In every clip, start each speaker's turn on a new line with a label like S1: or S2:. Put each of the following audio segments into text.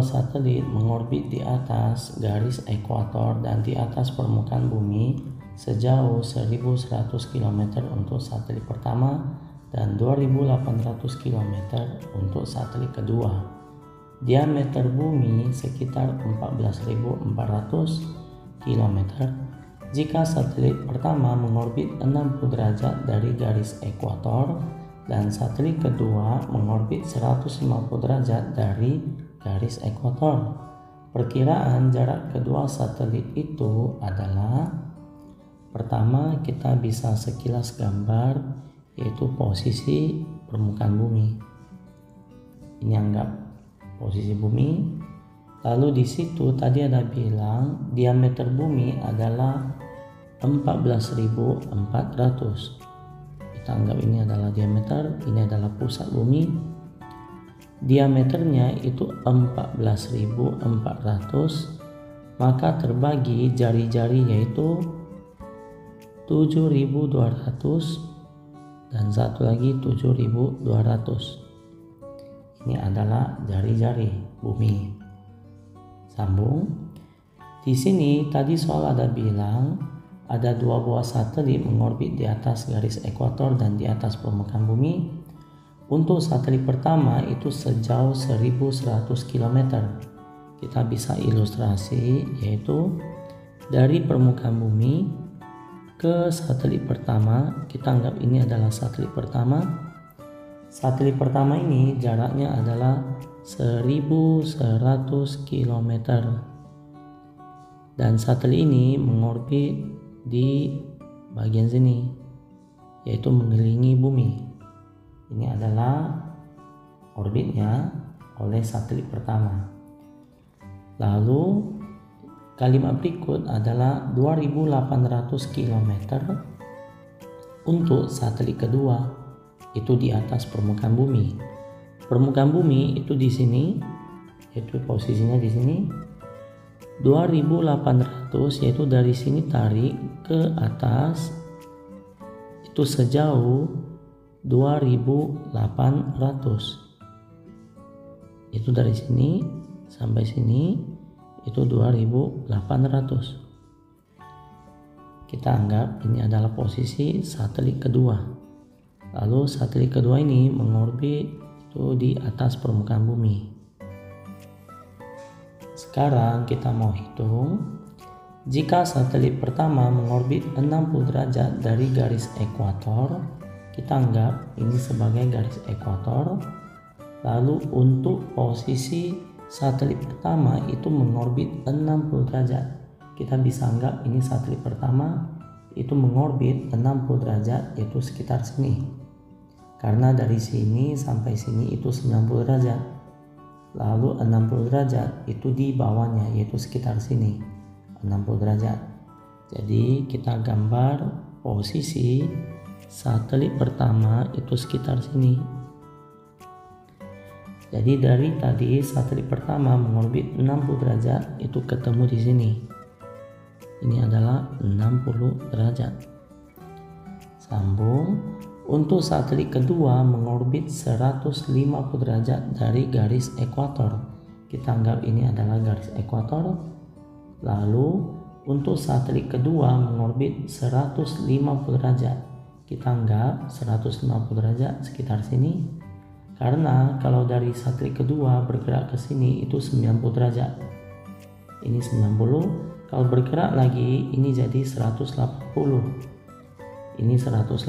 S1: satelit mengorbit di atas garis ekuator dan di atas permukaan bumi sejauh 1.100 km untuk satelit pertama dan 2.800 km untuk satelit kedua. Diameter bumi sekitar 14.400 km jika satelit pertama mengorbit 60 derajat dari garis ekuator dan satelit kedua mengorbit 150 derajat dari garis ekuator. Perkiraan jarak kedua satelit itu adalah: pertama, kita bisa sekilas gambar, yaitu posisi permukaan bumi. Ini anggap posisi bumi. Lalu di situ tadi ada bilang diameter bumi adalah 14.400. Kita anggap ini adalah diameter, ini adalah pusat bumi. Diameternya itu 14.400, maka terbagi jari-jari yaitu 7.200 dan satu lagi 7.200. Ini adalah jari-jari bumi. Sambung. Di sini tadi soal ada bilang ada 2 buah satelit mengorbit di atas garis ekuator dan di atas permukaan bumi. Untuk satelit pertama itu sejauh 1.100 km. Kita bisa ilustrasi, yaitu dari permukaan bumi ke satelit pertama. Kita anggap ini adalah satelit pertama. Satelit pertama ini jaraknya adalah 1.100 km. Dan satelit ini mengorbit di bagian sini, yaitu mengelilingi bumi. Ini adalah orbitnya oleh satelit pertama. Lalu kalimat berikut adalah 2.800 km untuk satelit kedua, itu di atas permukaan bumi. Permukaan bumi itu di sini, yaitu posisinya di sini. 2.800 yaitu dari sini tarik ke atas itu sejauh 2.800. Itu dari sini sampai sini itu 2.800. Kita anggap ini adalah posisi satelit kedua. Lalu satelit kedua ini mengorbit itu di atas permukaan bumi. Sekarang kita mau hitung jika satelit pertama mengorbit 60 derajat dari garis ekuator. Kita anggap ini sebagai garis ekuator. Lalu untuk posisi satelit pertama itu mengorbit 60 derajat. Kita bisa anggap ini satelit pertama itu mengorbit 60 derajat, yaitu sekitar sini. Karena dari sini sampai sini itu 90 derajat. Lalu 60 derajat itu di bawahnya, yaitu sekitar sini 60 derajat. Jadi kita gambar posisi satelit pertama itu sekitar sini. Jadi dari tadi satelit pertama mengorbit 60 derajat itu ketemu di sini. Ini adalah 60 derajat. Sambung. Untuk satelit kedua mengorbit 150 derajat dari garis ekuator. Kita anggap ini adalah garis ekuator. Lalu untuk satelit kedua mengorbit 150 derajat. Kita anggap 150 derajat sekitar sini. Karena kalau dari satelit kedua bergerak ke sini itu 90 derajat. Ini 90. Kalau bergerak lagi ini jadi 180. Ini 180,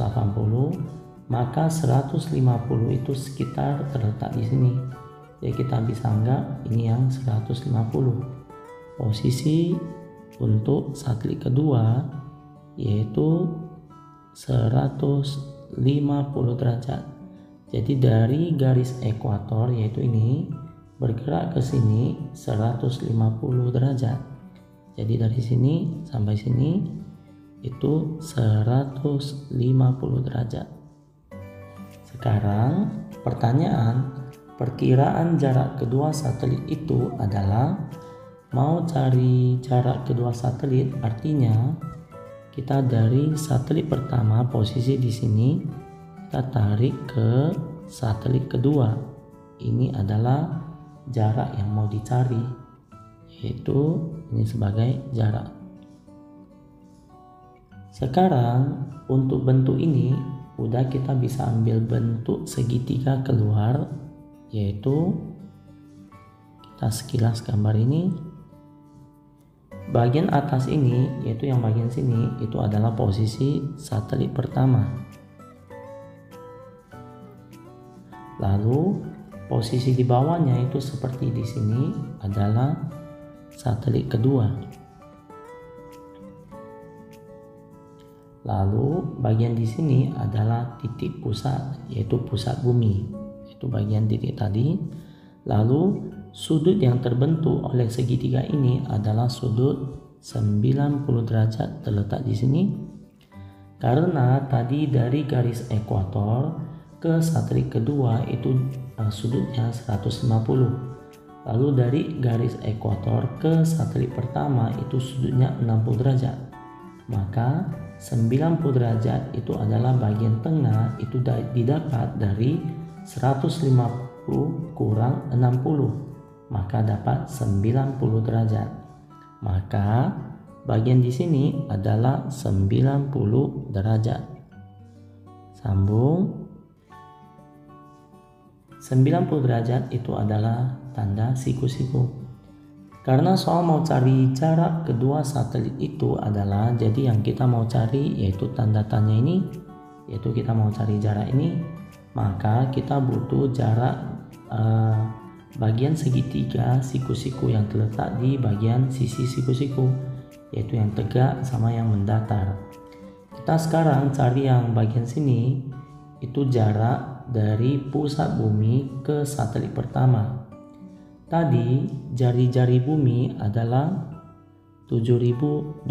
S1: maka 150 itu sekitar terletak di sini. Jadi kita bisa anggap ini yang 150. Posisi untuk satelit kedua yaitu 150 derajat. Jadi dari garis ekuator yaitu ini bergerak ke sini 150 derajat. Jadi dari sini sampai sini itu 150 derajat. Sekarang pertanyaan, perkiraan jarak kedua satelit itu adalah mau cari jarak kedua satelit, artinya kita dari satelit pertama posisi di sini kita tarik ke satelit kedua. Ini adalah jarak yang mau dicari, yaitu ini sebagai jarak. Sekarang untuk bentuk ini udah kita bisa ambil bentuk segitiga keluar, yaitu kita sekilas gambar ini. Bagian atas ini, yaitu yang bagian sini, itu adalah posisi satelit pertama. Lalu posisi di bawahnya itu seperti di sini adalah satelit kedua. Lalu bagian di sini adalah titik pusat, yaitu pusat bumi, itu bagian titik tadi. Lalu sudut yang terbentuk oleh segitiga ini adalah sudut 90 derajat terletak di sini. Karena tadi dari garis ekuator ke satelit kedua itu sudutnya 150. Lalu dari garis ekuator ke satelit pertama itu sudutnya 60 derajat. Maka 90 derajat itu adalah bagian tengah, itu didapat dari 150 kurang 60, maka dapat 90 derajat. Maka bagian di sini adalah 90 derajat. Sambung. 90 derajat itu adalah tanda siku-siku. Karena soal mau cari jarak kedua satelit itu adalah, jadi yang kita mau cari yaitu tanda tanya ini, yaitu kita mau cari jarak ini, maka kita butuh jarak bagian segitiga siku-siku yang terletak di bagian sisi siku-siku, yaitu yang tegak sama yang mendatar. Kita sekarang cari yang bagian sini, itu jarak dari pusat bumi ke satelit pertama. Tadi jari-jari bumi adalah 7.200,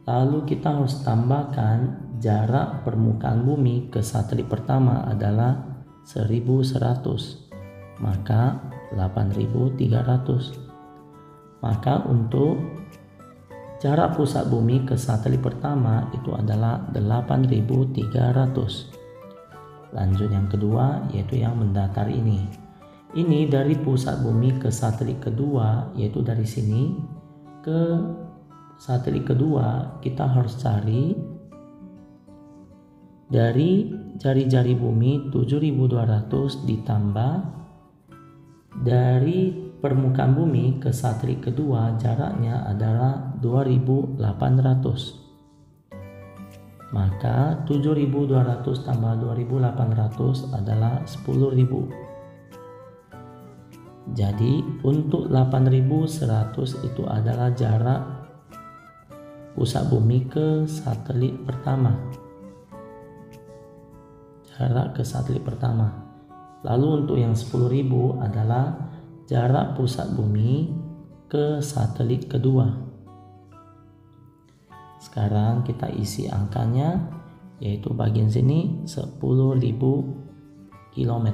S1: lalu kita harus tambahkan jarak permukaan bumi ke satelit pertama adalah 1.100, maka 8.300. Maka untuk jarak pusat bumi ke satelit pertama itu adalah 8.300. Lanjut yang kedua, yaitu yang mendatar ini. Ini dari pusat bumi ke satelit kedua, yaitu dari sini ke satelit kedua, kita harus cari dari jari-jari bumi 7.200 ditambah dari permukaan bumi ke satelit kedua, jaraknya adalah 2.800. Maka 7.200 tambah 2.800 adalah 10.000. Jadi untuk 8.100 itu adalah jarak pusat bumi ke satelit pertama. Jarak ke satelit pertama. Lalu untuk yang 10.000 adalah jarak pusat bumi ke satelit kedua. Sekarang kita isi angkanya, yaitu bagian sini 10.000 km.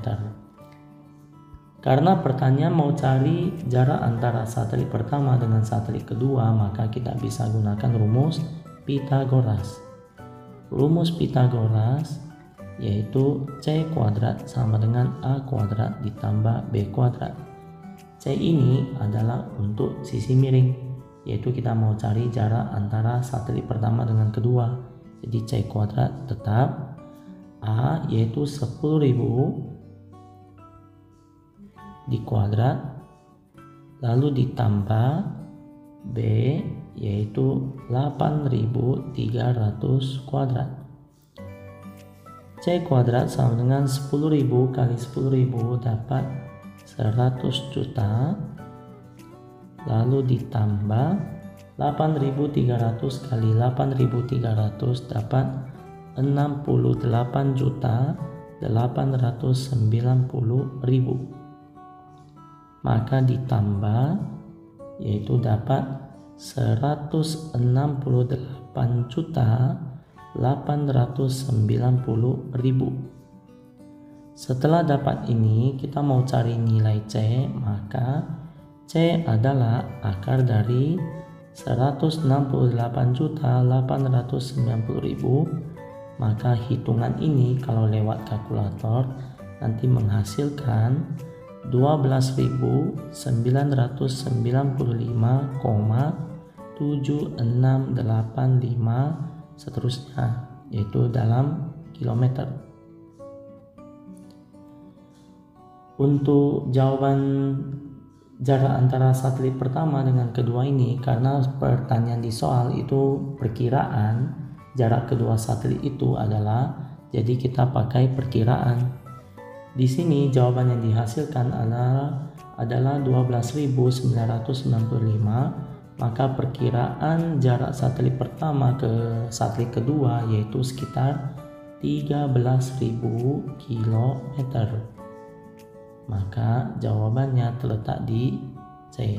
S1: Karena pertanyaan mau cari jarak antara satelit pertama dengan satelit kedua, maka kita bisa gunakan rumus Pythagoras. Rumus Pythagoras yaitu C kuadrat sama dengan A kuadrat ditambah B kuadrat. C ini adalah untuk sisi miring, yaitu kita mau cari jarak antara satelit pertama dengan kedua. Jadi C kuadrat tetap, A yaitu 10.000 di kuadrat, lalu ditambah B yaitu 8.300 kuadrat. C kuadrat sama dengan 10.000 kali 10.000 dapat 100 juta, lalu ditambah 8.300 kali 8.300 dapat 68.890.000. Maka ditambah yaitu dapat 168.890.000. Setelah dapat ini, kita mau cari nilai C, maka C adalah akar dari 168.890.000. Maka hitungan ini kalau lewat kalkulator nanti menghasilkan 12.995,7685 seterusnya, yaitu dalam kilometer. Untuk jawaban jarak antara satelit pertama dengan kedua ini, karena pertanyaan di soal itu perkiraan jarak kedua satelit itu adalah, jadi kita pakai perkiraan. Di sini jawaban yang dihasilkan adalah 12.965, maka perkiraan jarak satelit pertama ke satelit kedua yaitu sekitar 13.000 km. Maka jawabannya terletak di C.